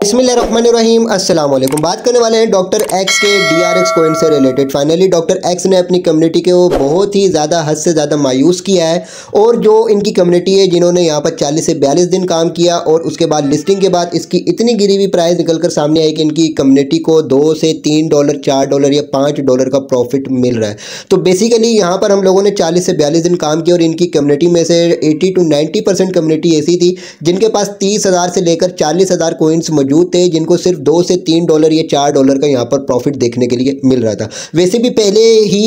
बिस्मिल्लाहिर्रहमानिर्रहीम अस्सलाम वालेकुम। बात करने वाले हैं डॉक्टर एक्स के DRX कॉइन से रिलेटेड। फाइनली डॉक्टर एक्स ने अपनी कम्युनिटी को बहुत ही ज़्यादा हद से ज़्यादा मायूस किया है और जो इनकी कम्युनिटी है जिन्होंने यहाँ पर 40 से 42 दिन काम किया और उसके बाद लिस्टिंग के बाद इसकी इतनी गिरी हुई प्राइस निकल कर सामने आई कि इनकी कम्युनिटी को $2 से $3 $4 या $5 का प्रॉफिट मिल रहा है। तो बेसिकली यहाँ पर हम लोगों ने 40 से 42 दिन काम किया और इनकी कम्युनिटी में से 80 to 90% कम्युनिटी ऐसी थी जिनके पास 30,000 से लेकर 40,000 कोइंस मौजूद थे, जिनको सिर्फ $2 से $3 या $4 का यहाँ पर प्रॉफिट देखने के लिए मिल रहा था। वैसे भी पहले ही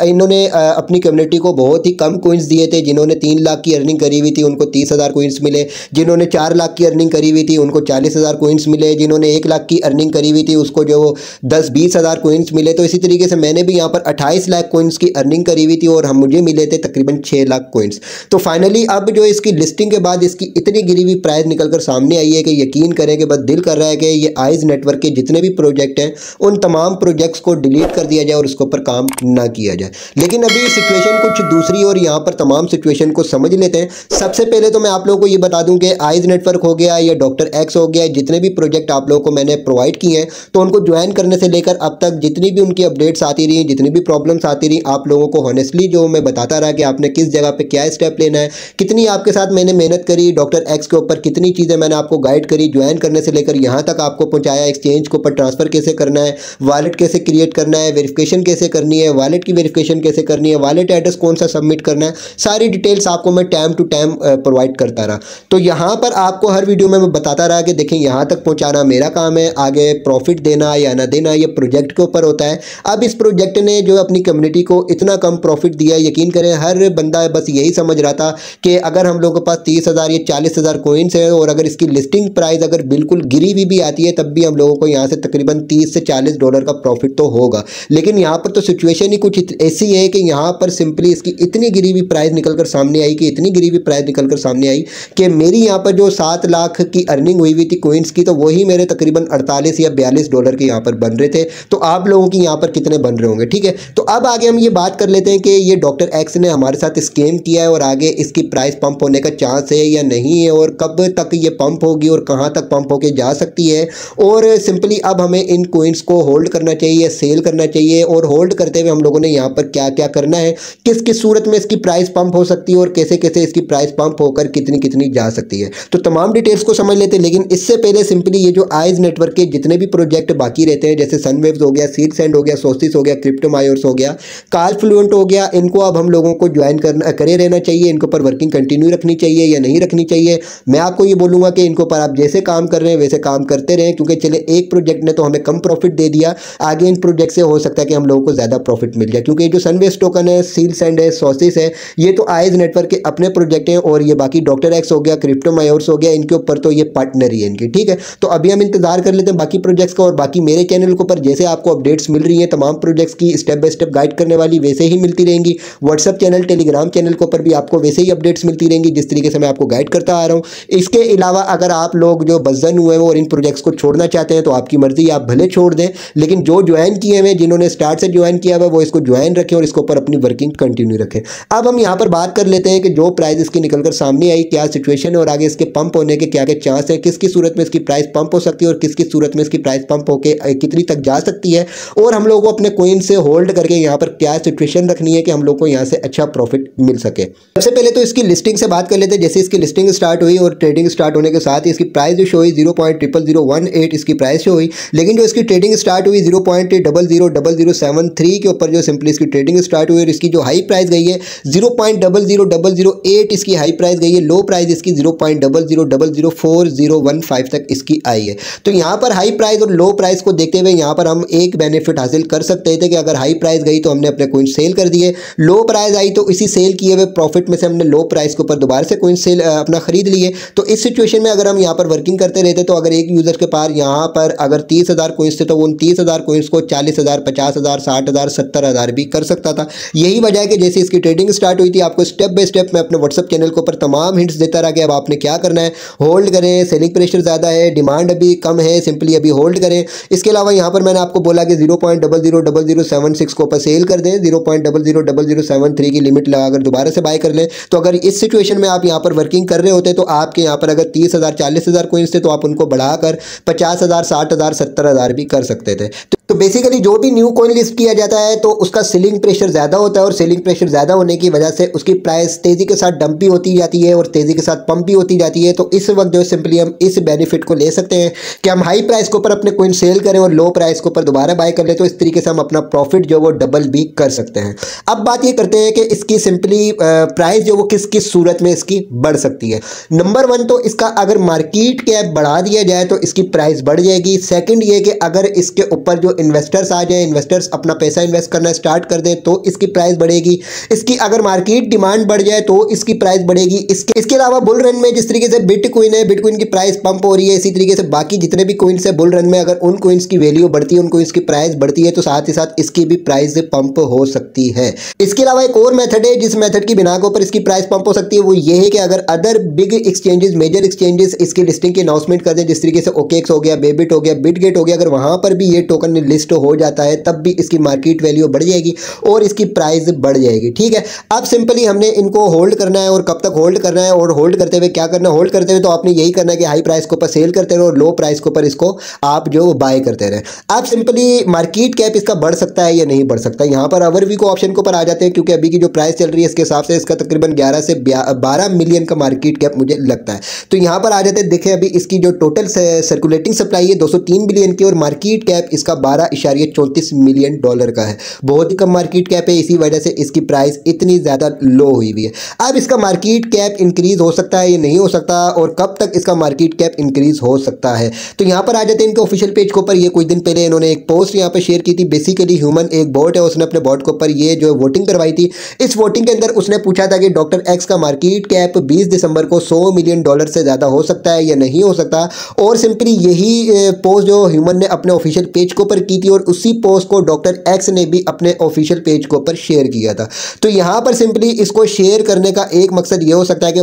इन्होंने अपनी कम्युनिटी को बहुत ही कम कोइंस दिए थे। जिन्होंने 3 लाख की अर्निंग करी हुई थी उनको 30,000 कोइंस मिले, जिन्होंने 4 लाख की अर्निंग करी हुई थी उनको 40,000 कोइंस मिले, जिन्होंने 1 लाख की अर्निंग करी हुई थी उसको जो 10-20 हज़ार कोइंस मिले। तो इसी तरीके से मैंने भी यहाँ पर 28 लाख कोइंस की अर्निंग करी हुई थी और मुझे मिले थे तकरीबन 6 लाख कोइंस। तो फाइनली अब जो इसकी लिस्टिंग के बाद इसकी इतनी गिरी हुई प्राइस निकल कर सामने आई है कि यकीन करें कि बस दिल कर रहा है कि ये आइज नेटवर्क के जितने भी प्रोजेक्ट हैं उन तमाम प्रोजेक्ट्स को डिलीट कर दिया जाए और उसके ऊपर काम ना किया जाए। लेकिन अभी सिचुएशन कुछ दूसरी और यहाँ पर तमाम सिचुएशन को समझ लेते हैं। सबसे पहले तो मैं आप लोगों को ये बता दूं कि आइज नेटवर्क हो गया या डॉक्टर एक्स हो गया, जितने भी प्रोजेक्ट आप लोगों को मैंने प्रोवाइड किए हैं तो उनको ज्वाइन करने से लेकर अब तक जितनी भी उनकी अपडेट्स आती रही, जितनी भी प्रॉब्लम्स आती रही, आप लोगों को हॉनेस्टली जो मैं बताता रहा कि आपने किस जगह पे क्या स्टेप लेना है, कितनी आपके साथ मैंने मेहनत करी डॉक्टर एक्स के ऊपर, कितनी चीज़ें मैंने आपको गाइड करी ज्वाइन करने से लेकर यहाँ तक आपको पहुँचाया। एक्सचेंज के ऊपर ट्रांसफ़र कैसे करना है, वॉलेट कैसे क्रिएट करना है, वेरिफिकेशन कैसे करनी है, वॉलेट की वेरिफिकेशन कैसे करनी है, वॉलेट एड्रेस कौन सा सबमिट करना है, सारी डिटेल्स आपको मैं टाइम टू टाइम प्रोवाइड करता रहा। तो यहाँ पर आपको हर वीडियो में मैं बताता रहा कि देखें यहाँ तक पहुँचाना मेरा काम है, आगे प्रॉफिट देना या ना देना ये प्रोजेक्ट के ऊपर होता है। अब इस प्रोजेक्ट ने जो अपनी कम्युनिटी को इतना कम प्रॉफिट दिया, यकीन करें हर बंदा बस यही समझ रहा था कि अगर हम लोगों के पास 30,000 या 40,000 कोइंस है और अगर इसकी लिस्टिंग प्राइस अगर बिल्कुल गिरी हुई भी आती है तब भी हम लोगों को यहाँ से तकरीबन $30 से $40 का प्रॉफिट तो होगा। लेकिन यहाँ पर तो सिचुएशन ही कुछ ऐसी है कि यहाँ पर सिंपली इसकी इतनी गिरी हुई प्राइस निकल कर सामने आई कि इतनी गिरी हुई प्राइस निकल कर सामने आई कि मेरी यहाँ पर जो 7 लाख की अर्निंग हुई हुई थी कोइंस की, तो वही मेरे तकरीबन $48 या $42 के यहाँ पर बन रहे थे। तो आप लोगों की यहाँ पर कितने बन रहे होंगे, ठीक है। तो अब आगे हम ये बात कर लेते हैं कि ये डॉक्टर एक्स ने हमारे साथ स्कैम किया है और आगे इसकी प्राइस पंप होने का चांस है या नहीं है और कब तक ये पंप होगी और कहाँ तक पंप होके जा सकती है, और सिंपली अब हमें इन कोइंस को होल्ड करना चाहिए, सेल करना चाहिए, और होल्ड करते हुए हम लोगों ने यहाँ पर क्या क्या करना है, किस किस सूरत में इसकी प्राइस पंप हो सकती है और कैसे कैसे इसकी प्राइस पंप होकर कितनी कितनी जा सकती है। तो तमाम डिटेल्स को समझ लेते हैं। लेकिन इससे पहले सिंपली ये जो आइज नेटवर्क के जितने भी प्रोजेक्ट बाकी रहते हैं जैसे सनवेव्स हो गया, सीड सेंड हो गया, सोसिस हो गया, क्रिप्टो मायोर्स हो गया, काल फ्लुएंट हो गया, इनको अब हम लोगों को ज्वाइन करे रहना चाहिए। इनके ऊपर वर्किंग कंटिन्यू रखनी चाहिए या नहीं रखनी चाहिए। मैं आपको ये बोलूँगा कि इनके ऊपर आप जैसे काम कर रहे हैं वैसे काम करते रहें, क्योंकि चले एक प्रोजेक्ट ने तो हमें कम प्रॉफिट दे दिया, आगे इन प्रोजेक्ट से हो सकता है कि हम लोगों को ज़्यादा प्रॉफिट मिल जाए। क्योंकि जो सनवेव्स टोकन है, सील सेंड है, सोसिस है, ये तो आइज नेटवर्क के अपने प्रोजेक्ट हैं और ये बाकी डॉक्टर एक्स हो गया, क्रिप्टो मायोर्स हो गया, इनके ऊपर तो ये पार्टनर ही है इनकी, ठीक है। तो अभी हम इंतजार कर लेते हैं बाकी प्रोजेक्ट्स का और बाकी मेरे चैनल के ऊपर जैसे आपको अपडेट्स मिल रही हैं तमाम प्रोजेक्ट्स की स्टेप बाय स्टेप गाइड करने वाली वैसे ही मिलती रहेंगी। व्हाट्सअप चैनल, टेलीग्राम चैनल के ऊपर भी आपको वैसे ही अपडेट्स मिलती रहेंगी जिस तरीके से मैं आपको गाइड करता आ रहा हूँ। इसके अलावा अगर आप लोग जो बज़न हुए हैं और इन प्रोजेक्ट्स को छोड़ना चाहते हैं तो आपकी मर्जी, आप भले छोड़ दें, लेकिन जो ज्वाइन किए हुए, जिन्होंने स्टार्ट से ज्वाइन किया हुआ वो इसको ज्वाइन रखें और इसके ऊपर अपनी वर्किंग कंटिन्यू रखें। अब हम यहाँ पर बात कर लेते हैं कि जो प्राइस इसकी निकलकर सामने आई क्या सिचुएशन है और आगे इसके पंप होने के क्या क्या चांस है, किसकी सूरत में इसकी प्राइस पंप हो सकती है और किसकी सूरत में इसकी प्राइस पंप होकर कितनी तक जा सकती है, और हम लोगों को अपने कोइन से होल्ड करके यहाँ पर क्या सिचुएशन रखनी है कि हम लोग को यहाँ से अच्छा प्रॉफिट मिल सके। सबसे पहले तो इसकी लिस्टिंग से बात कर लेते हैं। जैसे इसकी लिस्टिंग स्टार्ट हुई और ट्रेडिंग स्टार्ट होने के साथ इसकी प्राइस जो शो हुई 0.00018 इसकी प्राइस शो हुई, लेकिन जो इसकी ट्रेडिंग स्टार्ट हुई 0.00073 के ऊपर जो सिंपली इसकी ट्रेडिंग स्टार्ट हुई और इसकी जो हाई प्राइस गई है 0.00008 इसकी हाई प्राइस गई है, लो प्राइस इसकी 0.0004015 तक इसकी आई है। तो यहाँ पर हाई प्राइस और लो प्राइस को देखते हुए यहाँ पर हम एक बेनिफिट हासिल कर सकते थे कि अगर हाई प्राइस गई तो हमने अपने कोइन सेल कर दिए, लो प्राइस आई तो इसी सेल किए हुए प्रॉफिट में से हमने लो प्राइस के ऊपर दोबारा से कोइन सेल अपना खरीद लिए। तो इस सिचुएशन में अगर हम यहाँ पर वर्किंग करते रहते तो अगर एक यूज़र के पास यहाँ पर अगर 30,000 कोइंस थे तो वो उन 30,000 कोइंस को 40,000, 50,000, 60,000, 70,000 भी कर सकता था। यही वजह है कि जैसे इसकी ट्रेडिंग स्टार्ट हुई थी आपको स्टेप बाय स्टेप मैं अपने व्हाट्सअप चैनल के ऊपर तमाम हिंट्स देता रहा कि अब आपने क्या करना है, होल्ड करें, सेलिंग प्रेशर ज़्यादा है, डिमांड अभी कम है, सिंपली अभी होल्ड करें। इसके अलावा यहाँ पर मैंने आपको बोला कि 0.00076 को ऊपर सेल कर दें, 0.00073 की लिमिट लगाकर दोबारा से बाय कर लें। तो अगर इस सिचुएशन में आप यहाँ पर वर्किंग कर रहे होते तो आपके यहाँ पर अगर 30,000 40,000 कोइंस थे तो आप उनको बढ़ा बढ़ाकर 50,000, 60,000, 70,000 भी कर सकते थे। तो बेसिकली जो भी न्यू कॉइन लिस्ट किया जाता है तो उसका सेलिंग प्रेशर ज़्यादा होता है और सेलिंग प्रेशर ज़्यादा होने की वजह से उसकी प्राइस तेज़ी के साथ डंप भी होती जाती है और तेज़ी के साथ पंप भी होती जाती है। तो इस वक्त जो है सिंपली हम इस बेनिफिट को ले सकते हैं कि हम हाई प्राइस के ऊपर अपने कॉइन सेल करें और लो प्राइस के ऊपर दोबारा बाय कर ले, तो इस तरीके से हम अपना प्रॉफिट जो वो डबल भी कर सकते हैं। अब बात ये करते हैं कि इसकी सिंपली प्राइस जो वो किस किस सूरत में इसकी बढ़ सकती है। नंबर 1 तो इसका अगर मार्केट कैप बढ़ा दिया जाए तो इसकी प्राइस बढ़ जाएगी। सेकंड ये कि अगर इसके ऊपर जो इन्वेस्टर्स आ जाए, इन्वेस्टर्स अपना पैसा इन्वेस्ट करना स्टार्ट कर दें तो इसकी प्राइस बढ़ेगी। इसकी अगर मार्केट डिमांड बढ़ जाए तो इसकी प्राइस बढ़ेगी। इसके अलावा बुल रन में जिस तरीके से बिटकॉइन है, बिटकॉइन की प्राइस पंप हो रही है, इसी तरीके से बाकी जितने भी कॉइन्स है बुल रन में अगर उन कॉइन्स की वैल्यू बढ़ती है, उन कॉइन्स की प्राइस बढ़ती है, तो साथ ही साथ इसकी भी प्राइस पंप हो सकती है। इसके अलावा एक और मेथड है जिस मेथड की बिना के ऊपर इसकी प्राइस पंप हो सकती है, वो ये है कि अगर other big exchanges, major exchanges इसकी लिस्टिंग की अनाउंसमेंट कर दें, जिस तरीके से ओकेएक्स हो गया, बेबिट हो गया, बिटगेट हो गया, अगर वहां पर भी ये टोकन लिस्ट हो जाता है तब भी इसकी मार्केट वैल्यू बढ़ जाएगी और इसकी प्राइस बढ़ जाएगी। ठीक है, अब सिंपली हमने इनको होल्ड करना है और कब तक होल्ड करना है और होल्ड करते हुए क्या करना है। होल्ड करते हुए तो आपने यही करना है कि हाई प्राइस के ऊपर सेल करते रहो और लो प्राइस के ऊपर इसको आप जो बाय करते रहे। आप सिंपली मार्केट कैप इसका बढ़ सकता है या नहीं बढ़ सकता, यहाँ पर ओवरव्यू को ऑप्शन के ऊपर आ जाते हैं, क्योंकि अभी की जो प्राइस चल रही है इसके हिसाब से इसका तकरीबन 11 से 12 मिलियन का मार्केट कैप मुझे लगता है। तो यहाँ पर आ जाते हैं, देखें अभी इसकी जो टोटल सर्कुलेटिंग सप्लाई है 203 बिलियन की और मार्केट कैप इसका 12.34 मिलियन डॉलर का है। बहुत ही कम मार्केट कैप है, इसी वजह से इसकी प्राइस इतनी ज़्यादा लो हुई हुई है। अब इसका मार्केट कैप इंक्रीज हो सकता है या नहीं हो सकता और कब तक इसका मार्केट कैप इंक्रीज हो सकता है, तो यहाँ पर आ जाते हैं इनके ऑफिशियल पेज के ऊपर। ये कुछ दिन पहले इन्होंने एक पोस्ट यहाँ पे शेयर की थी। बेसिकली ह्यूमन एक बॉट है, उसने अपने बॉट के ऊपर ये जो वोटिंग करवाई थी। इस वोटिंग के अंदर उसने पूछा था कि डॉक्टर एक्स का मार्केट कैप 20 दिसंबर को 100 मिलियन डॉलर से ज़्यादा हो सकता है या नहीं हो सकता, और सिंपली यही पोस्ट जो ह्यूमन ने अपने ऑफिशियल पेज के ऊपर की थी और उसी पोस्ट को डॉक्टर एक्स ने भी अपने ऑफिशियल पेज के ऊपर शेयर किया था। तो यहाँ पर सिंपली इसको शेयर करने का एक मकसद ये हो सकता है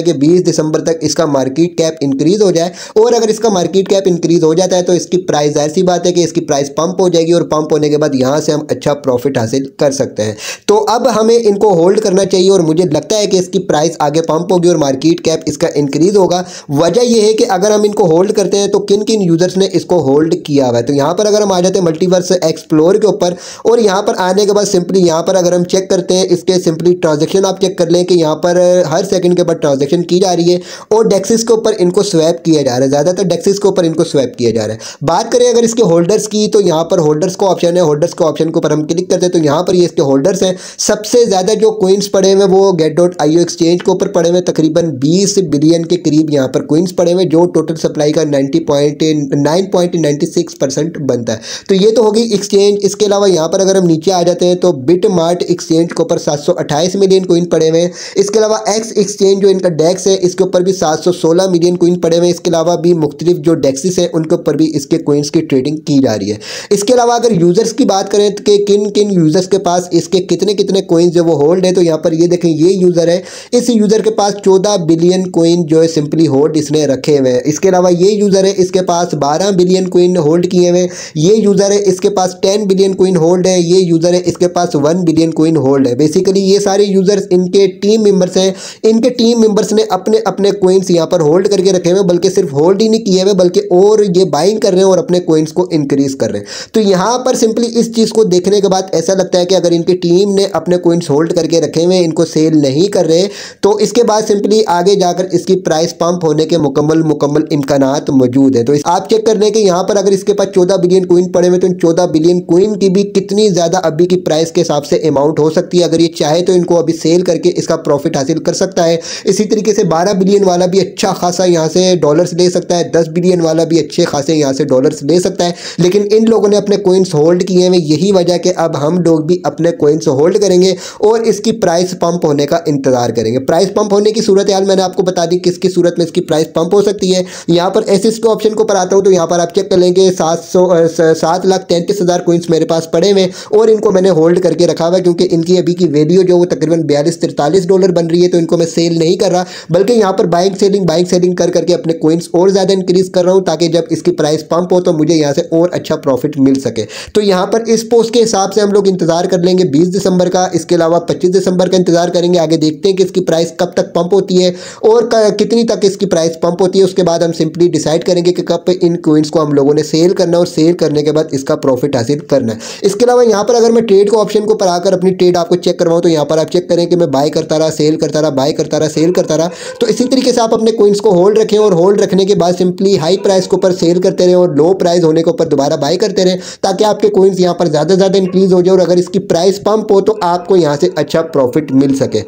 कि 20 दिसंबर तक इसका मार्केट कैप इंक्रीज हो जाए, और अगर इसका मार्केट कैप इंक्रीज हो जाता है तो इसकी प्राइस, जाहिर सी बात है कि इसकी प्राइस पंप हो जाएगी और पंप होने के बाद यहाँ से हम अच्छा प्रॉफिट हासिल कर सकते हैं। तो अब हमें इनको होल्ड करना चाहिए और मुझे लगता है कि इसकी प्राइस आगे पंप होगी और मार्केट कैप इसका इंक्रीज होगा। वजह यह है कि अगर हम इनको होल्ड करते हैं तो किन किन यूजर्स ने इसको होल्ड किया हुआ है। तो यहाँ पर अगर हम आ जाते हैं मल्टीवर्स एक्सप्लोर के ऊपर और यहाँ पर आने के बाद सिंपली यहाँ पर अगर हम चेक करते हैं इसके सिंपली ट्रांजैक्शन आप चेक कर लें कि यहाँ पर हर सेकंड के बाद ट्रांजैक्शन की जा रही है और डेक्सिस के ऊपर इनको स्वैप किया जा रहा है, ज़्यादातर डेक्सिस के ऊपर इनको स्वैप किया जा रहा है। बात करें अगर इसके होल्डर्स की, तो यहाँ पर होल्डर्स का ऑप्शन है, होल्डर्स के ऑप्शन के ऊपर हम क्लिक करते हैं तो यहाँ पर ये इसके होल्डर्स हैं। सबसे ज़्यादा जो कॉइन्स पड़े हुए वो get.io एक्सचेंज के ऊपर पड़े हुए, तकरीबन 20 बिलियन के करीब यहाँ पर कॉइन्स पड़े हुए, जो टोटल सप्लाई का 9.96% बनता है। तो ये तो होगी एक्सचेंज। इसके अलावा यहाँ पर अगर हम नीचे आ जाते हैं तो बिटमार्ट एक्सचेंज के ऊपर 728 मिलियन कॉइन पड़े हुए हैं। इसके अलावा एक्स एक्सचेंज जो इनका डेक्स है इसके ऊपर भी 716 मिलियन कॉइन पड़े हुए हैं। इसके अलावा भी मुख्तलिफ जो डेक्सिस हैं उनके ऊपर भी इसके कॉइन्स की ट्रेडिंग की जा रही है। इसके अलावा अगर यूजर्स की बात करें तो कि किन किन यूजर्स के पास इसके कितने कितने कॉइन्स जो वो होल्ड है, तो यहाँ पर ये देखें ये यूजर है, इस यूजर के पास 14 बिलियन कॉइन जो है सिंपली होल्ड इसने रखे हुए हैं। इसके अलावा ये यूजर है, इसके पास 12 बिलियन कॉइन होल्ड किए हुए हैं। ये यूजर है, इसके पास 10 बिलियन कॉइन होल्ड है। ये यूजर है, इसके पास 1 बिलियन कॉइन होल्ड है। बेसिकली ये सारे यूजर्स इनके टीम मेंबर्स हैं। इनके टीम मेंबर्स ने अपने अपने कॉइन्स यहाँ पर होल्ड करके रखे हुए, बल्कि सिर्फ होल्ड ही नहीं किए हुए बल्कि और ये बाइंग कर रहे हैं और अपने कॉइन्स को इंक्रीज कर रहे हैं। तो यहाँ पर सिंपली इस चीज़ को देखने के बाद ऐसा लगता है कि अगर इनकी टीम ने अपने कॉइन्स होल्ड करके रखे हुए, इनको सेल नहीं कर रहे, तो इसके बाद सिंपली आगे जाकर इसकी प्राइस पंप होने के मुकम्मल इम्कानात मौजूद है। तो आप चेक कर लें कि यहाँ पर अगर इसके पास 14 बिलियन कॉइन पड़े हुए तो इन 14 बिलियन कॉइन की भी कितनी ज़्यादा अभी की प्राइस के हिसाब से अमाउंट हो सकती है। अगर ये चाहे तो इनको अभी सेल करके इसका प्रॉफिट हासिल कर सकता है। इसी तरीके से 12 बिलियन वाला भी अच्छा खासा यहाँ से डॉलर्स ले सकता है, 10 बिलियन वाला भी अच्छे खासे यहाँ से डॉलर्स ले सकता है। लेकिन इन लोगों ने अपने कॉइन्स होल्ड किए हैं, यही वजह कि अब हम लोग भी अपने कॉइन्स होल्ड करेंगे और इसकी प्राइस पंप होने का इंतजार करेंगे। प्राइस पंप होने की सूरत हाल मैंने आपको बता दी किसकी सूरत में इसकी प्राइस पंप हो सकती है। यहाँ पर एसिस के ऑप्शन को पर आता हूँ तो यहाँ पर आप चेक कर लेंगे 7,33,000 कॉइन्स मेरे पास पड़े हुए और इनको मैंने होल्ड करके रखा हुआ है, क्योंकि इनकी अभी की वैल्यू जो वो तकरीबन $42-43 बन रही है, तो इनको मैं सेल नहीं कर रहा, बल्कि यहाँ पर बाइंग सेलिंग कर करके अपने कॉइन्स और ज़्यादा इंक्रीज कर रहा हूँ, ताकि जब इसकी प्राइस पंप हो तो मुझे यहाँ से और अच्छा प्रॉफिट मिल सके। तो यहाँ पर इस पोस्ट के हिसाब से हम लोग इंतजार कर लेंगे 20 दिसंबर का, इसके अलावा 25 दिसंबर का इंतजार करेंगे। आगे देखते हैं कि इसकी प्राइस कब तक पंप होती है और कितनी तक इसकी प्राइस पंप होती है। उसके बाद हम सिंपली डिसाइड करेंगे कि कब इन कॉइन्स को हम लोगों ने सेल करना है और सेल करने के बाद इसका प्रॉफिट हासिल करना है। इसके अलावा यहाँ पर अगर मैं ट्रेड को ऑप्शन को पर आकर अपनी ट्रेड आपको चेक करवाऊँ, तो यहाँ पर आप चेक करें कि मैं बाय करता रहा, सेल करता रहा, बाय करता रहा, सेल करता रहा। तो इसी तरीके से आप अपने कॉइन्स को होल्ड रखें और होल्ड रखने के बाद सिंपली हाई प्राइस के ऊपर सेल करते रहें और लो प्राइस होने के ऊपर दोबारा बाय करते रहें, ताकि आपके कॉइन्स यहाँ पर ज़्यादा इंक्रीज हो जाए और अगर इसकी प्राइस पंप हो तो आपको यहाँ से अच्छा प्रॉफिट मिल सके।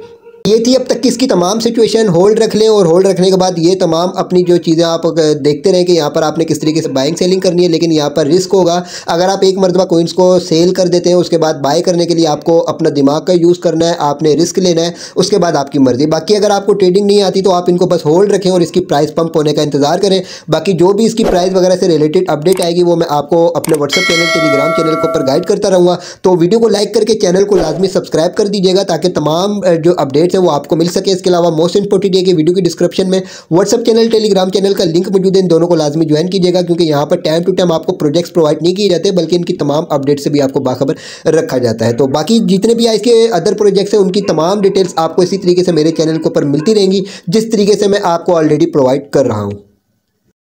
ये थी अब तक की इसकी तमाम सिचुएशन। होल्ड रख लें और होल्ड रखने के बाद ये तमाम अपनी जो चीज़ें आप देखते रहें कि यहाँ पर आपने किस तरीके से बाइंग सेलिंग करनी है, लेकिन यहाँ पर रिस्क होगा। अगर आप एक मरतबा कॉइन्स को सेल कर देते हैं, उसके बाद बाय करने के लिए आपको अपना दिमाग का यूज़ करना है, आपने रिस्क लेना है, उसके बाद आपकी मर्जी। बाकी अगर आपको ट्रेडिंग नहीं आती तो आप इनको बस होल्ड रखें और इसकी प्राइस पंप होने का इंतजार करें। बाकी जो भी इसकी प्राइस वगैरह से रिलेटेड अपडेट आएगी वो मैं आपको अपने व्हाट्सएप चैनल, टेलीग्राम चैनल के ऊपर गाइड करता रहूँगा। तो वीडियो को लाइक करके चैनल को लाजमी सब्सक्राइब कर दीजिएगा, ताकि तमाम जो अपडेट्स हैं वो आपको मिल सके। इसके अलावा मोस्ट इंपोर्टेंट है कि वीडियो की डिस्क्रिप्शन में व्हाट्सएप चैनल, टेलीग्राम चैनल का लिंक मौजूद है, इन दोनों को लाजमी ज्वाइन कीजिएगा, क्योंकि यहाँ पर टाइम टू टाइम आपको प्रोजेक्ट्स प्रोवाइड नहीं किए जाते, बल्कि इनकी तमाम अपडेट से भी आपको बाखबर रखा जाता है। तो बाकी जितने भी इसके अदर प्रोजेक्ट्स हैं उनकी तमाम डिटेल्स आपको इसी तरीके से मेरे चैनल के ऊपर मिलती रहेंगी, जिस तरीके से मैं आपको ऑलरेडी प्रोवाइड कर रहा हूँ।